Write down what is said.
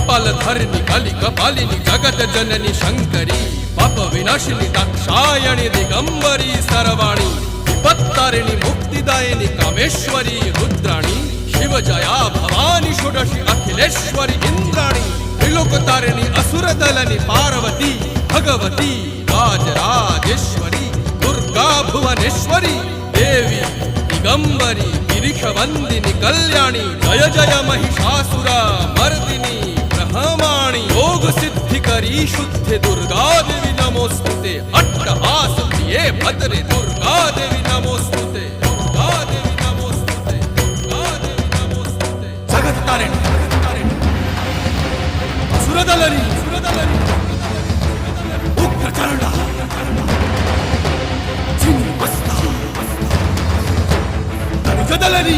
कपालधरिणि कलि कपालिनि जगत जननी शंकरी पाप विनाशिनी दाक्षायणी दिगंबरी सर्वाणी विपत्तारिणी मुक्तिदायिनी कामेश्वरी रुद्राणी शिव जया भवानी षोडशी अखिलेश्वरी इंद्राणी त्रिलोकतारिणी असुरदलनि पार्वती भगवती राजराजेश्वरी दुर्गा भुवनेश्वरी देवी दिगंबरी गिरिशवंदिनी कल्याणी जय जय महिषासुर मर्दिनी ब्रह्माणी योग सिद्धिकरी शुद्धि दुर्गा देवी नमोस्तुते अट्टहास प्रिये भद्रे दुर्गा देवी नमोस्तुते दुर्गा देवी नमोस्तुते दुर्गा देवी नमोस्तुते जगत तारिणी सुरदलनी उग्रचरणा चिन्मस्ता जदलनी